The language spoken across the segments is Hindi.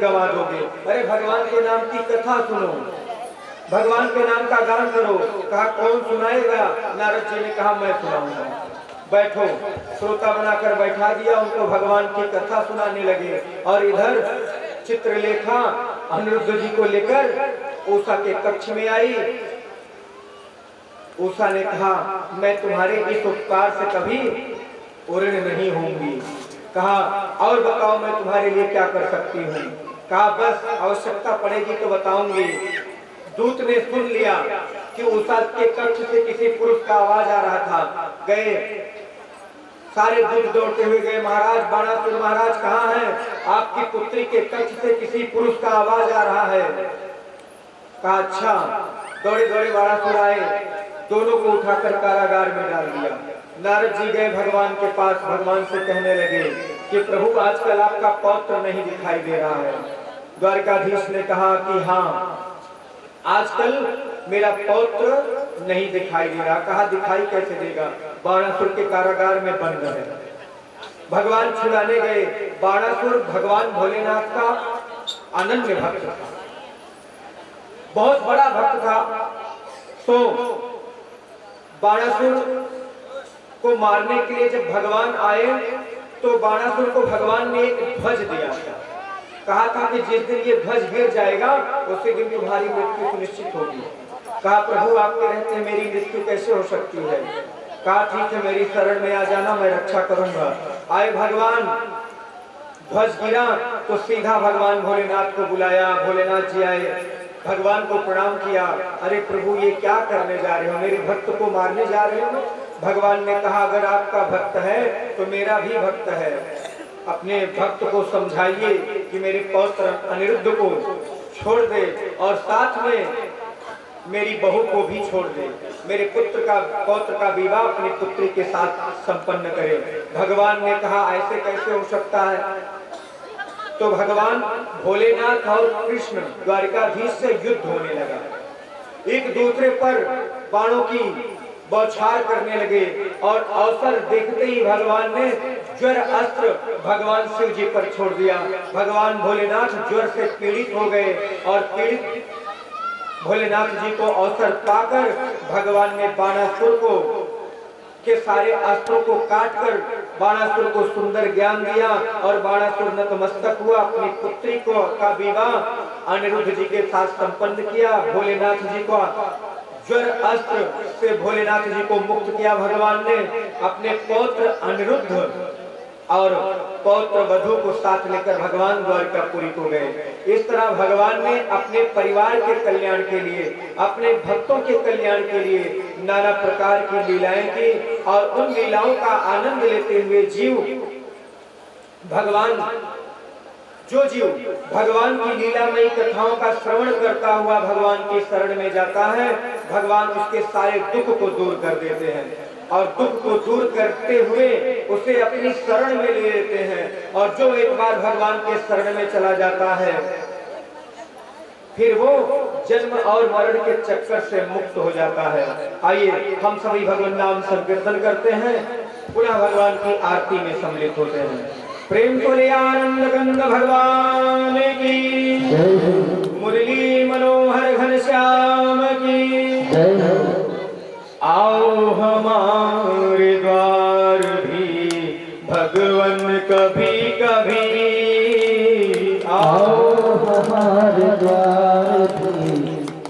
गवा दोगे। अरे भगवान के नाम की कथा सुनो, भगवान के नाम का गान करो। कहा कौन सुनाएगा? नारद जी ने कहा मैं सुनाऊंगा। बैठो, श्रोता बनाकर बैठा दिया, उनको भगवान की कथा सुनाने लगे। और इधर चित्रलेखा अनिरुद्ध जी को लेकर उषा के कक्ष में आई। उषा ने कहा मैं तुम्हारे इस उपकार से कभी ऋणी नहीं होंगी। कहा और बताओ मैं तुम्हारे लिए क्या कर सकती हूँ? कहा बस आवश्यकता पड़ेगी तो बताऊंगी। दूत ने सुन लिया कि उषा के कक्ष से किसी पुरुष का आवाज आ रहा था। गए, सारे दूत दौड़ते हुए गए। महाराज, बाणासुर महाराज कहाँ हैं? आपकी पुत्री के कक्ष से किसी पुरुष का आवाज आ रहा है। कहा अच्छा। दौड़े दौड़े बाणासुर आए, दोनों को उठाकर कारागार में डाल दिया। नारद जी गए भगवान के पास, भगवान से कहने लगे कि प्रभु आजकल आपका पौत्र नहीं दिखाई दे रहा है। द्वारकाधीश ने कहा कि हाँ, आजकल मेरा पौत्र नहीं दिखाई दे रहा। कहा दिखाई कैसे देगा? बाणासुर के कारागार में बंद है। भगवान छुड़ाने गए। बाणासुर भगवान भोलेनाथ का अनन्य भक्त था, बहुत बड़ा भक्त था। तो बाणासुर को मारने के लिए जब भगवान आए तो बाणासुर को भगवान ने एक ध्वज दिया था। कहा था कि जिस दिन ये ध्वज गिर जाएगा उसी दिन तुम्हारी मृत्यु सुनिश्चित होगी। कहा प्रभु आपके रहते मेरी मृत्यु कैसे हो सकती है? कहा ठीक है, मेरी शरण में आ जाना, मैं रक्षा करूंगा। आए भगवान, ध्वज गिरा तो सीधा भगवान भोलेनाथ को बुलाया। भोलेनाथ जी आए, भगवान को प्रणाम किया। अरे प्रभु ये क्या करने जा रहे हो? मेरे भक्त को मारने जा रहे हो? भगवान ने कहा अगर आपका भक्त है तो मेरा भी भक्त है। अपने भक्त को समझाइए कि मेरे पौत्र अनिरुद्ध को छोड़ दे और साथ में मेरी बहू को भी छोड़ दे। मेरे पौत्र का विवाह अपनी पुत्री के साथ संपन्न करे। भगवान ने कहा ऐसे कैसे हो सकता है? तो भगवान भोलेनाथ और कृष्ण द्वारकाधीश से युद्ध होने लगा। एक दूसरे पर बाणों की बौछार करने लगे और अवसर देखते ही भगवान ने ज्वर अस्त्र भगवान शिव जी पर छोड़ दिया। भगवान भोलेनाथ ज्वर से पीड़ित हो गए और पीड़ित भोलेनाथ जी को अवसर पाकर भगवान ने बाणासुर को के सारे अस्त्रों को काटकर बाणासुर को सुंदर ज्ञान दिया और बाणासुर नतमस्तक हुआ। अपनी पुत्री को का विवाह अनिरुद्ध जी के साथ संपन्न किया। भोलेनाथ जी को ज्वर अस्त्र से भोलेनाथ जी को मुक्त किया भगवान ने। अपने पौत्र अनिरुद्ध और पौत्र वधु को साथ लेकर भगवान द्वारकापुरी को गए। इस तरह भगवान ने अपने परिवार के कल्याण के लिए, अपने भक्तों के कल्याण के लिए नाना प्रकार की लीलाएं की और उन लीलाओं का आनंद लेते हुए जो जीव भगवान की लीलामयी कथाओं का श्रवण करता हुआ भगवान की शरण में जाता है, भगवान उसके सारे दुख को दूर कर देते हैं और दुख को दूर करते हुए उसे अपनी शरण में ले लेते हैं। और जो एक बार भगवान के शरण में चला जाता है फिर वो जन्म और मरण के चक्कर से मुक्त हो जाता है। आइए हम सभी भगवान नाम संकीर्तन करते हैं, पुनः भगवान की आरती में सम्मिलित होते हैं। प्रेम को ले आनंद गंग भगवान की, मुरली मनोहर घनश्याम की। आओ हमारे द्वार भी भगवन कभी कभी, आओ हमारे द्वार भी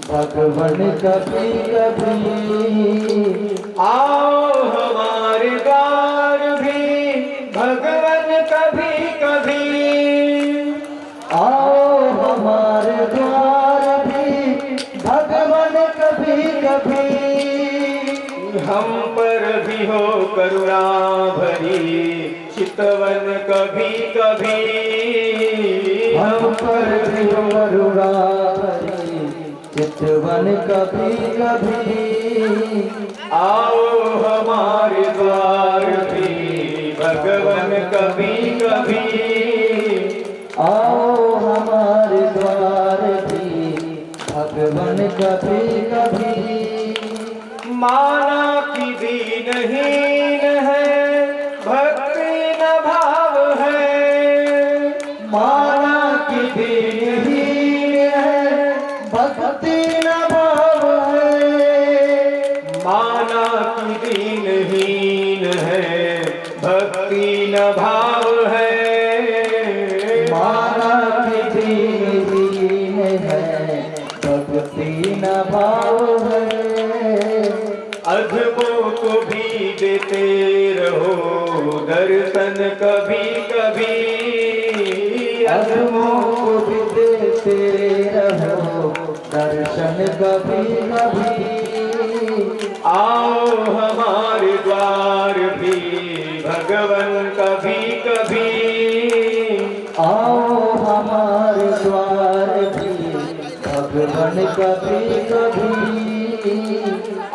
भगवन कभी कभी। आओ हमारे द्वार भी भगवन कभी कभी। आओ हमारे द्वार भी भगवन कभी कभी। हम पर भी हो करुणा भरी चितवन कभी कभी। हम पर भी हो करुणा भरी चितवन कभी कभी। आओ हमारे द्वार भी भगवन कभी कभी। आओ हमारे द्वार भी भगवन कभी कभी। माना कि दीनहीन है भक्ति न भाव है। माना कि भाव है। अधमों को भी देते रहो दर्शन कभी कभी, अधमों को भी देते रहो दर्शन कभी कभी। आओ हमारे द्वार भी भगवन कभी कभी, आओ हमारे द्वार भी भगवन कभी कभी।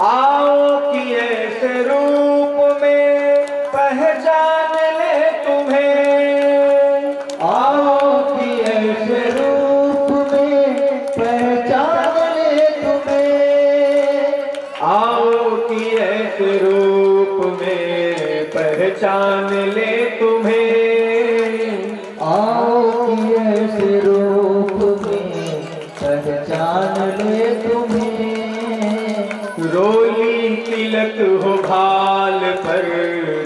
आओ कि ऐसे रूप में पहचान ले तुम्हें, आओ कि ऐसे रूप में पहचान ले तुम्हें। आओ कि ऐसे रूप में पहचान ले तुम्हें। आओ कि ऐसे रूप में पहचान ले तुम्हें। रोली तिलक हो भाल पर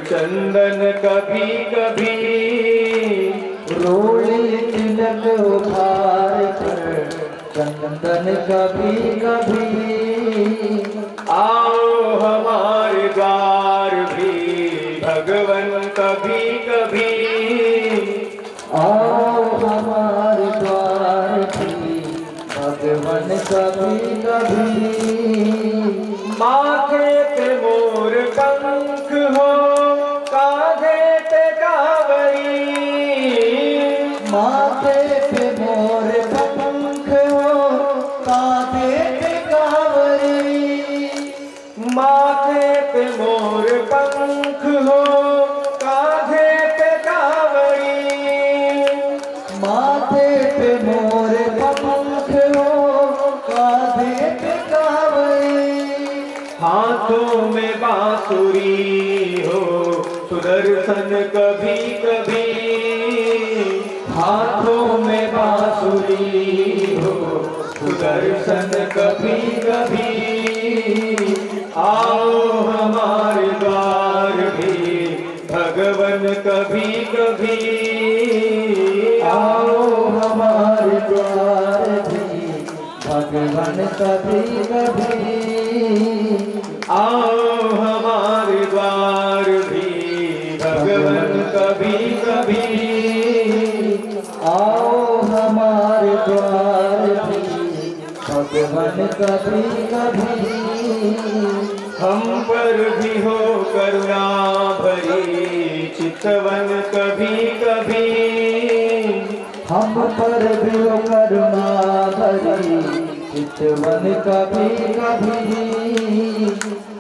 चंदन कभी कभी, रोली तिलक उभार कर चंदन कभी कभी। आओ हमारे द्वार भी भगवन कभी कभी, आओ हमारे द्वार भी भगवन कभी कभी। माथे पे मोर पंख हो कांधे पे कांवरी, माथे पे मोर पंख हो कांधे पे कांवरी। माथे पे मोर पंख हो कांधे पे कांवरी। माथे पे मोर पंख हो कांधे पे कांवरी। हाथों में बांसुरी हो सुदर्शन कभी कभी, हाथों में बांसुरी हो सुदर्शन कभी कभी। आओ हमारे द्वार भी भगवन कभी कभी, आओ हमारे द्वार भी भगवन कभी कभी। आओ हमारे द्वार भी भगवन कभी कभी। आओ हमारे द्वार भी भगवन कभी कभी। हम पर भी हो करुणा भरी चितवन कभी कभी, हम पर भी हो करुणा भरी चितवन कभी कभी।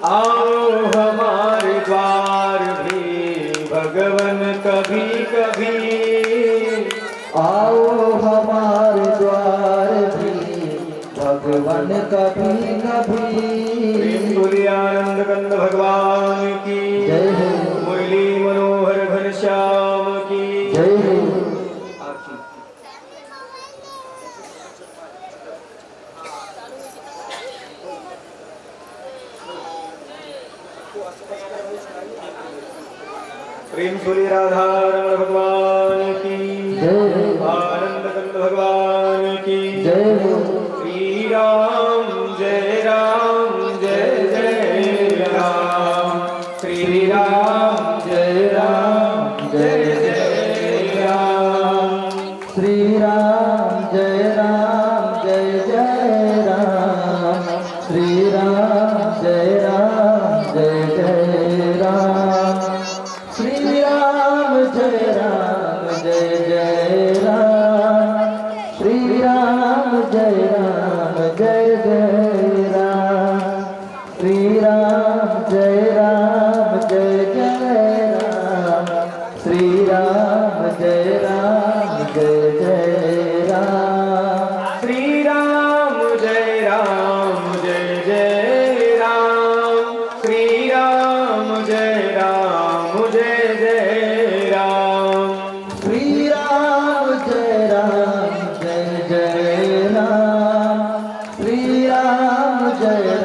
आओ हमारे द्वार भी भगवन कभी कभी। आओ हमारे द्वार भी भगवन कभी कभी। बोलिए आनंद कंद भगवान की जय हो। मुरली मनोहर घनश्याम की जय हो। प्रेम सुली राधा रमण भगवान की जय हो। आनंद कंद भगवान की जय हो। श्री राम जय जय राम, श्री राम जय जय राम। श्री राम जय जय राम। श्री राम जय जय राम। श्री राम जय जय राम। श्री राम जय जय राम। श्री राम जय जय राम। श्री राम जय जय राम। श्री राम जय जय राम। श्री राम जय जय राम। श्री राम जय जय राम। श्री राम जय